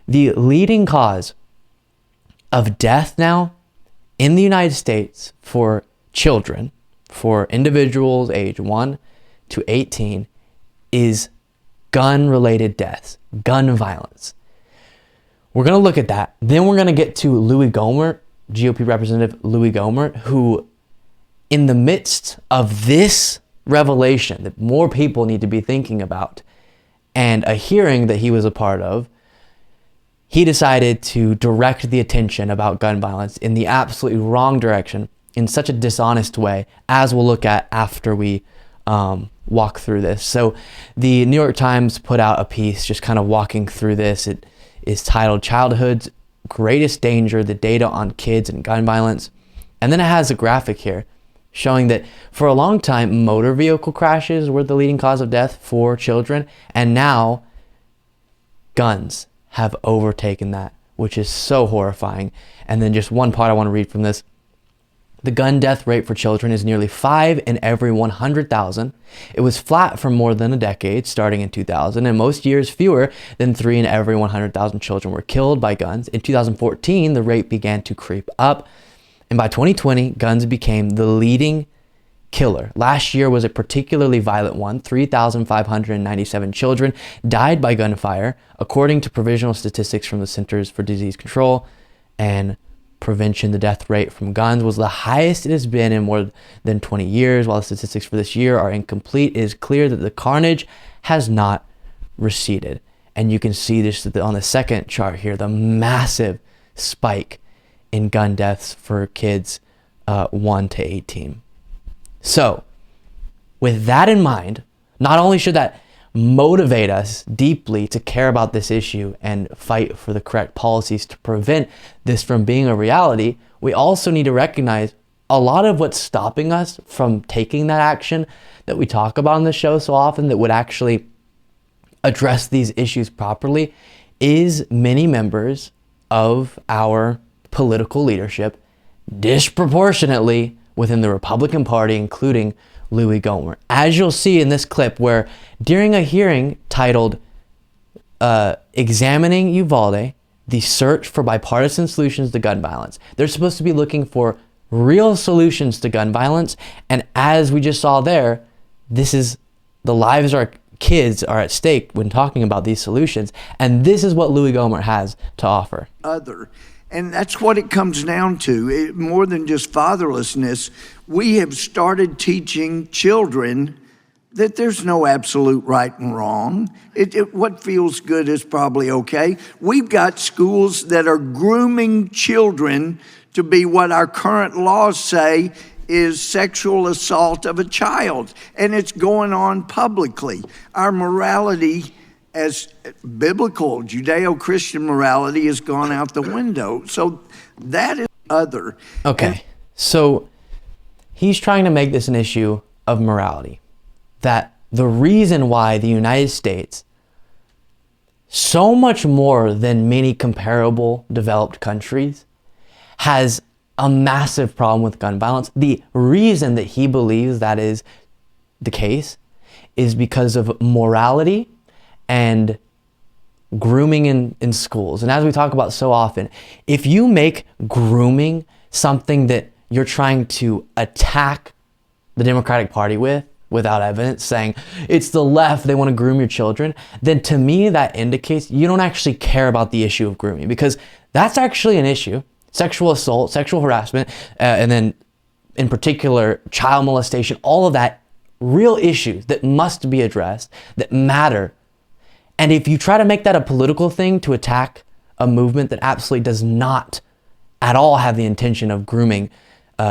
The leading cause of death now in the United States for children, for individuals age 1 to 18, is gun-related deaths, gun violence. We're going to look at that. Then we're going to get to Louie Gohmert, GOP Representative Louie Gohmert, who in the midst of this revelation that more people need to be thinking about and a hearing that he was a part of, he decided to direct the attention about gun violence in the absolutely wrong direction in such a dishonest way, as we'll look at after we walk through this. So the New York Times put out a piece just kind of walking through this. It is titled "Childhood's Greatest Danger, the Data on Kids and Gun Violence." And then it has a graphic here showing that for a long time, motor vehicle crashes were the leading cause of death for children. And now guns have overtaken that, which is so horrifying. And then just one part I want to read from this. The gun death rate for children is nearly 5 in every 100,000. It was flat for more than a decade, starting in 2000, and most years fewer than 3 in every 100,000 children were killed by guns. In 2014, the rate began to creep up, and by 2020, guns became the leading killer. Last year was a particularly violent one. 3,597 children died by gunfire, according to provisional statistics from the Centers for Disease Control and Prevention. The death rate from guns was the highest it has been in more than 20 years. While the statistics for this year are incomplete, it is clear that the carnage has not receded. And you can see this on the second chart here, the massive spike in gun deaths for kids 1 to 18. So with that in mind, not only should that motivate us deeply to care about this issue and fight for the correct policies to prevent this from being a reality, we also need to recognize a lot of what's stopping us from taking that action that we talk about on the show so often that would actually address these issues properly is many members of our political leadership disproportionately within the Republican Party, including Louie Gohmert. As you'll see in this clip, where during a hearing titled Examining Uvalde, the Search for Bipartisan Solutions to Gun Violence, they're supposed to be looking for real solutions to gun violence. And as we just saw there, this is the lives of our kids are at stake when talking about these solutions. And this is what Louie Gohmert has to offer. And that's what it comes down to. More than just fatherlessness, we have started teaching children that there's no absolute right and wrong. What feels good is probably okay. We've got schools that are grooming children to be what our current laws say is sexual assault of a child, and it's going on publicly. Our morality as biblical Judeo-Christian morality has gone out the window. So that is other. Okay, so he's trying to make this an issue of morality. That the reason why the United States, so much more than many comparable developed countries, has a massive problem with gun violence, the reason that he believes that is the case is because of morality and grooming in schools. And as we talk about so often, if you make grooming something that you're trying to attack the Democratic Party with, without evidence, saying it's the left, they want to groom your children, then to me that indicates you don't actually care about the issue of grooming, because that's actually an issue. Sexual assault, sexual harassment, and then in particular child molestation, all of that, real issues that must be addressed, that matter. And if you try to make that a political thing to attack a movement that absolutely does not at all have the intention of grooming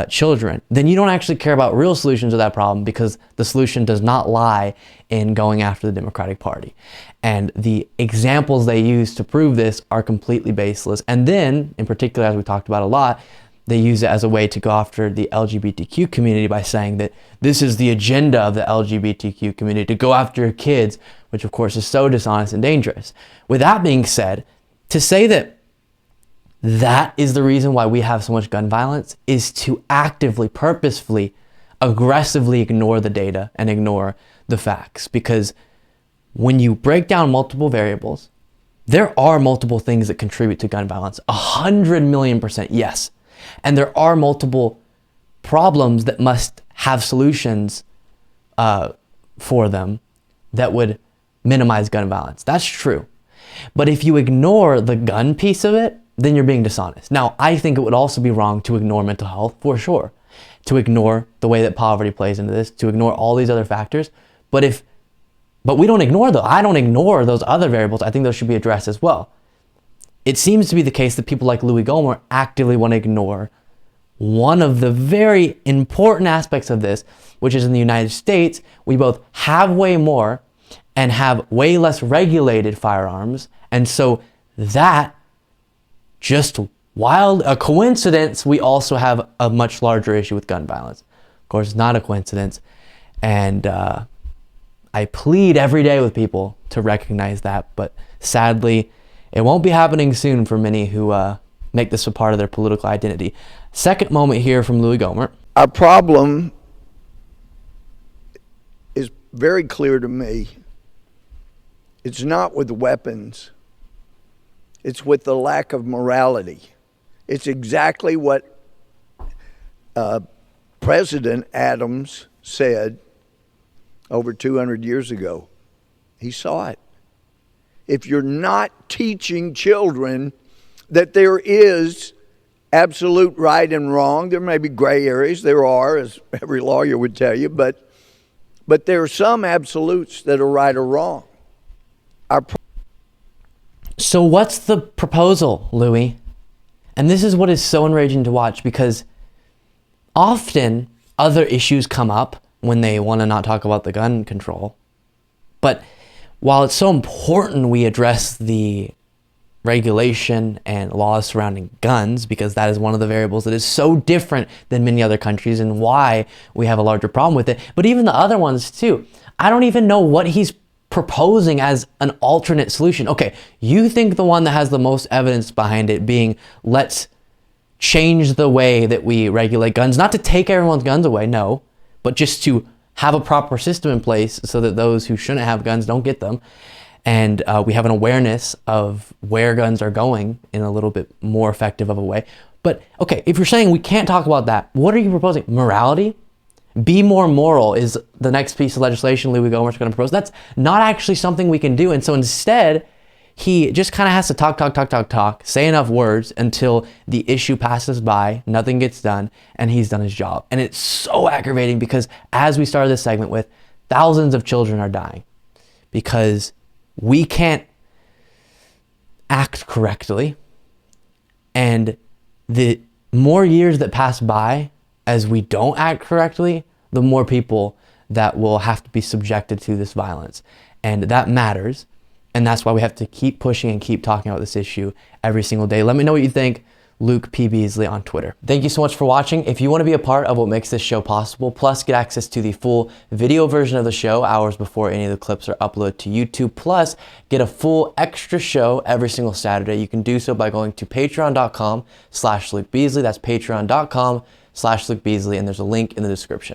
children, then you don't actually care about real solutions to that problem, because the solution does not lie in going after the Democratic Party. And the examples they use to prove this are completely baseless. And then, in particular, as we talked about a lot, they use it as a way to go after the LGBTQ community by saying that this is the agenda of the LGBTQ community, to go after your kids, which of course is so dishonest and dangerous. With that being said, to say that that is the reason why we have so much gun violence is to actively, purposefully, aggressively ignore the data and ignore the facts. Because when you break down multiple variables there are multiple things that contribute to gun violence. 100,000,000% yes. And there are multiple problems that must have solutions for them that would minimize gun violence. That's true. But if you ignore the gun piece of it, then you're being dishonest. Now, I think it would also be wrong to ignore mental health, for sure. To ignore the way that poverty plays into this, to ignore all these other factors. But we don't ignore those. I don't ignore those other variables. I think those should be addressed as well. It seems to be the case that people like Louie Gohmert actively want to ignore one of the very important aspects of this, which is in the United States, we both have way more and have way less regulated firearms. And so that just wild, a coincidence, we also have a much larger issue with gun violence. Of course, it's not a coincidence. And I plead every day with people to recognize that. But sadly, it won't be happening soon for many who make this a part of their political identity. Second moment here from Louie Gohmert. Our problem is very clear to me. It's not with weapons. It's with the lack of morality. It's exactly what President Adams said over 200 years ago. He saw it. If you're not teaching children that there is absolute right and wrong, there may be gray areas, there are, as every lawyer would tell you, but there are some absolutes that are right or wrong. So what's the proposal, Louie? And this is what is so enraging to watch, because often other issues come up when they want to not talk about the gun control. But while it's so important we address the regulation and laws surrounding guns, because that is one of the variables that is so different than many other countries and why we have a larger problem with it, but even the other ones too. I don't even know what he's proposing as an alternate solution. Okay, you think the one that has the most evidence behind it being, let's change the way that we regulate guns, not to take everyone's guns away, no, but just to have a proper system in place so that those who shouldn't have guns don't get them. And we have an awareness of where guns are going in a little bit more effective of a way. But okay, if you're saying we can't talk about that, what are you proposing? Morality? Be more moral is the next piece of legislation Louie Gohmert's going to propose. That's not actually something we can do. And so instead, he just kind of has to talk, say enough words until the issue passes by, nothing gets done, and he's done his job. And it's so aggravating because, as we started this segment with, thousands of children are dying because we can't act correctly. And the more years that pass by as we don't act correctly, the more people that will have to be subjected to this violence. And that matters. And that's why we have to keep pushing and keep talking about this issue every single day. Let me know what you think. Luke P. Beasley on Twitter. Thank you so much for watching. If you want to be a part of what makes this show possible, plus get access to the full video version of the show hours before any of the clips are uploaded to YouTube, plus get a full extra show every single Saturday, you can do so by going to patreon.com/Luke Beasley. That's patreon.com/Luke Beasley, and there's a link in the description.